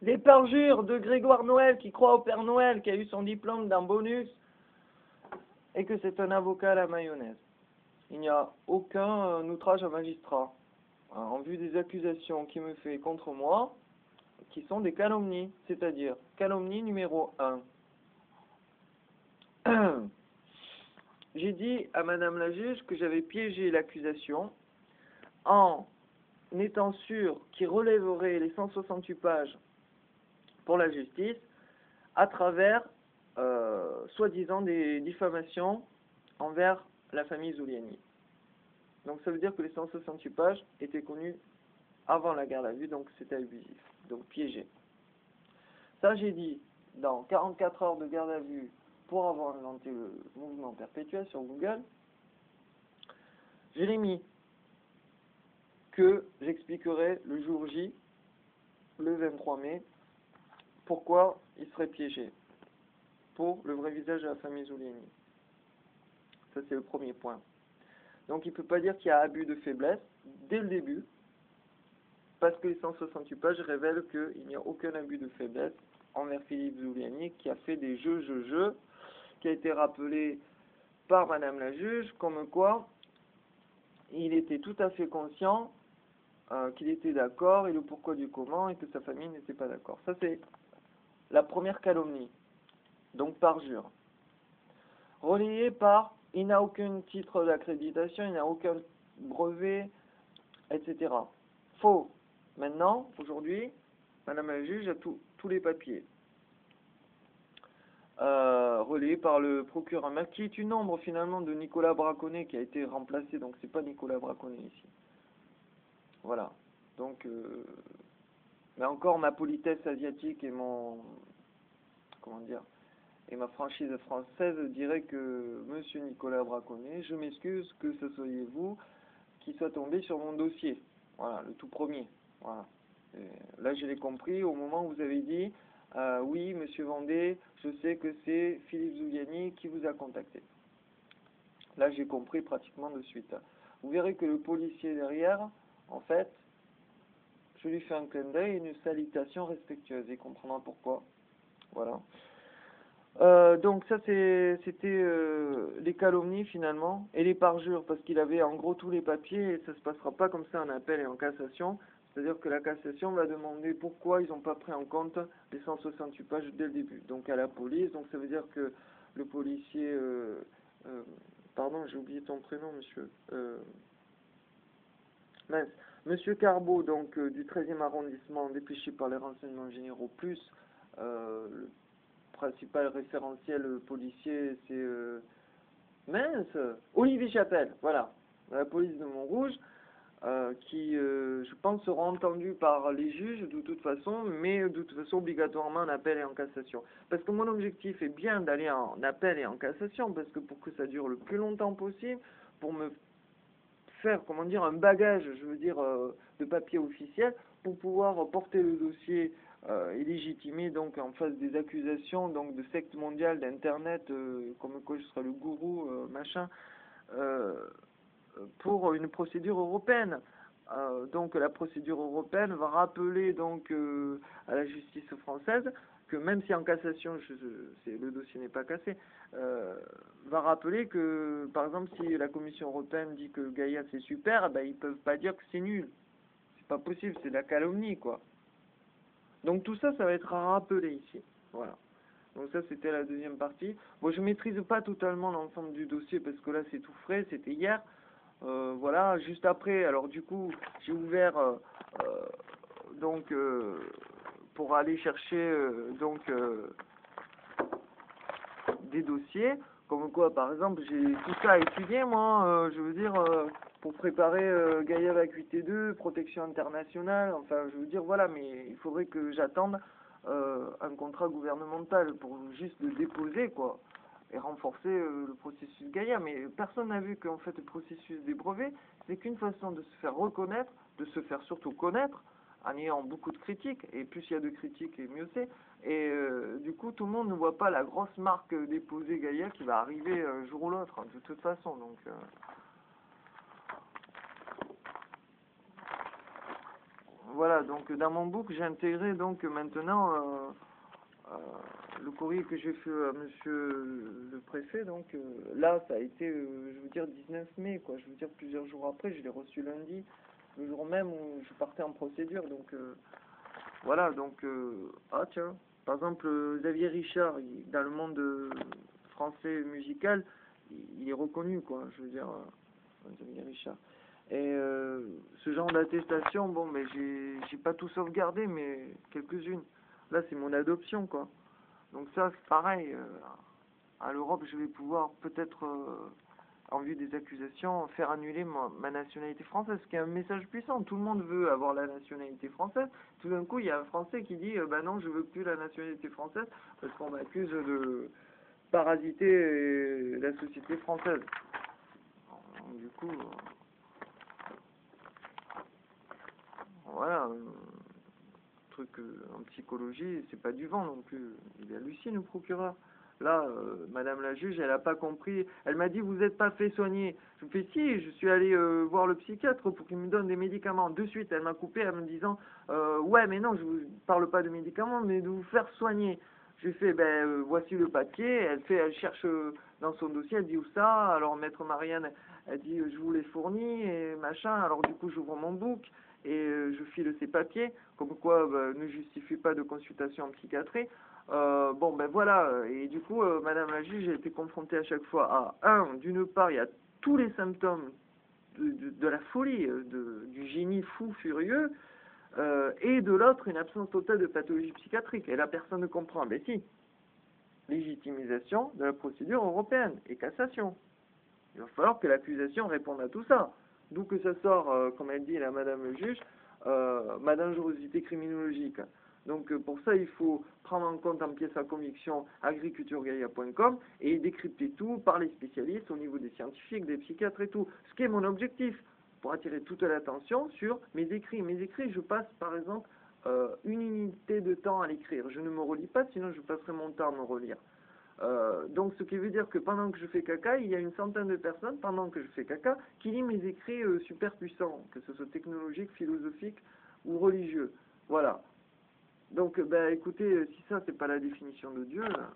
Les parjures de Grégoire Noël qui croit au Père Noël, qui a eu son diplôme d'un bonus, et que c'est un avocat à la mayonnaise. Il n'y a aucun outrage à magistrat en vue des accusations qui me fait contre moi, qui sont des calomnies, c'est-à-dire calomnie numéro 1. J'ai dit à Madame la juge que j'avais piégé l'accusation en étant sûr qu'il relèverait les 168 pages pour la justice à travers soi-disant des diffamations envers la famille Zuliani. Donc ça veut dire que les 168 pages étaient connues avant la garde à vue, donc c'était abusif, donc piégé. Ça j'ai dit dans 44 heures de garde à vue pour avoir inventé le mouvement perpétuel sur Google. Je l'ai mis que j'expliquerai le jour J, le 23 mai, pourquoi il serait piégé pour le vrai visage de la famille Zuliani. Ça c'est le premier point. Donc il ne peut pas dire qu'il y a abus de faiblesse dès le début, parce que les 168 pages révèlent qu'il n'y a aucun abus de faiblesse envers Philippe Zuliani, qui a fait des jeux, qui a été rappelé par Madame la juge, comme quoi il était tout à fait conscient qu'il était d'accord et le pourquoi du comment, et que sa famille n'était pas d'accord. Ça c'est la première calomnie, donc parjure. Relayé par il n'a aucun titre d'accréditation, il n'a aucun brevet, etc. Faux. Maintenant, aujourd'hui, Madame la juge a tous les papiers. Relayé par le procureur, qui est une ombre finalement de Nicolas Braconnet qui a été remplacé, donc c'est pas Nicolas Braconnet ici. Voilà. Donc, mais encore ma politesse asiatique et et ma franchise française dirait que Monsieur Nicolas Braconnet, je m'excuse que ce soyez vous qui soit tombé sur mon dossier. Voilà, le tout premier. Voilà. Et là, je l'ai compris au moment où vous avez dit oui, Monsieur Vendée, je sais que c'est Philippe Zuliani qui vous a contacté. Là, j'ai compris pratiquement de suite. Vous verrez que le policier derrière, en fait, je lui fais un clin d'œil et une salutation respectueuse. Il comprendra pourquoi. Voilà. Donc ça c'était les calomnies finalement et les parjures, parce qu'il avait en gros tous les papiers, et ça se passera pas comme ça en appel et en cassation. C'est-à-dire que la cassation va demander pourquoi ils n'ont pas pris en compte les 168 pages dès le début, donc à la police. Donc ça veut dire que le policier pardon, j'ai oublié ton prénom, monsieur. Mince. Monsieur Carbeau, donc du 13e arrondissement, dépêché par les renseignements généraux, plus le principal référentiel policier, c'est mince, Olivier Chapelle, voilà, la police de Montrouge, qui, je pense, sera entendu par les juges de toute façon, mais de toute façon obligatoirement en appel et en cassation. Parce que mon objectif est bien d'aller en appel et en cassation, parce que pour que ça dure le plus longtemps possible, pour me faire, comment dire, un bagage, je veux dire, de papier officiel, pour pouvoir porter le dossier et légitimer donc en face des accusations donc de secte mondiale d'internet, comme quoi je serai le gourou, machin, pour une procédure européenne. Donc la procédure européenne va rappeler donc à la justice française que même si en cassation le dossier n'est pas cassé, va rappeler que par exemple si la Commission européenne dit que Gaïa c'est super, ben ils peuvent pas dire que c'est nul. C'est pas possible, c'est de la calomnie quoi. Donc tout ça, ça va être à rappeler ici. Voilà. Donc ça c'était la deuxième partie. Bon, je maîtrise pas totalement l'ensemble du dossier parce que là c'est tout frais, c'était hier. Voilà, juste après, alors du coup, j'ai ouvert donc pour aller chercher des dossiers, comme quoi par exemple j'ai tout ça à étudier moi, je veux dire pour préparer Gaïa Vacuité 2, protection internationale, enfin je veux dire voilà, mais il faudrait que j'attende un contrat gouvernemental pour juste le déposer quoi. Et renforcer le processus Gaïa. Mais personne n'a vu qu'en fait le processus des brevets, c'est qu'une façon de se faire reconnaître, de se faire surtout connaître, en ayant beaucoup de critiques, et plus il y a de critiques, et mieux c'est. Et du coup, tout le monde ne voit pas la grosse marque déposée Gaïa qui va arriver un jour ou l'autre, hein, de toute façon. Donc, voilà, donc dans mon book, j'ai intégré donc maintenant le courrier que j'ai fait à monsieur le préfet. Donc là, ça a été, je veux dire, 19 mai, quoi. Je veux dire, plusieurs jours après, je l'ai reçu lundi, le jour même où je partais en procédure. Donc voilà, donc, ah tiens, par exemple, Xavier Richard, dans le monde français musical, il est reconnu, quoi. Je veux dire, Xavier Richard. Et ce genre d'attestation, bon, mais j'ai pas tout sauvegardé, mais quelques-unes. Là, c'est mon adoption, quoi. Donc ça, c'est pareil. À l'Europe, je vais pouvoir peut-être, en vue des accusations, faire annuler ma nationalité française, ce qui est un message puissant. Tout le monde veut avoir la nationalité française. Tout d'un coup, il y a un Français qui dit, bah non, je veux plus la nationalité française, parce qu'on m'accuse de parasiter la société française. Donc, du coup... voilà, truc en psychologie, c'est pas du vent non plus. Il hallucine le procureur. Là, madame la juge, elle a pas compris. Elle m'a dit, vous n'êtes pas fait soigner. Je me fais, si, je suis allé voir le psychiatre pour qu'il me donne des médicaments. De suite, elle m'a coupé en me disant, ouais, mais non, je vous parle pas de médicaments, mais de vous faire soigner. Je lui fais, ben, voici le papier. Elle cherche dans son dossier, elle dit où ça. Alors, maître Marianne, elle dit, je vous l'ai fourni et machin. Alors, du coup, j'ouvre mon book et je file ces papiers, comme quoi ne justifie pas de consultation en psychiatrie. Bon, ben voilà, et du coup, madame la juge a été confrontée à chaque fois à, d'une part, il y a tous les symptômes de la folie, du génie fou furieux, et de l'autre, une absence totale de pathologie psychiatrique. Et la personne ne comprend. Ben si, légitimisation de la procédure européenne et cassation. Il va falloir que l'accusation réponde à tout ça. D'où que ça sort, comme elle dit la madame le juge, ma dangerosité criminologique. Donc pour ça, il faut prendre en compte en pièce à conviction agriculturegaia.com et décrypter tout par les spécialistes au niveau des scientifiques, des psychiatres et tout. Ce qui est mon objectif, pour attirer toute l'attention sur mes écrits. Mes écrits, je passe par exemple une unité de temps à l'écrire. Je ne me relis pas, sinon je passerai mon temps à me relire. Donc ce qui veut dire que pendant que je fais caca, il y a une centaine de personnes, pendant que je fais caca, qui lisent mes écrits super puissants, que ce soit technologiques, philosophiques ou religieux. Voilà. Donc, ben écoutez, si ça c'est pas la définition de Dieu, là,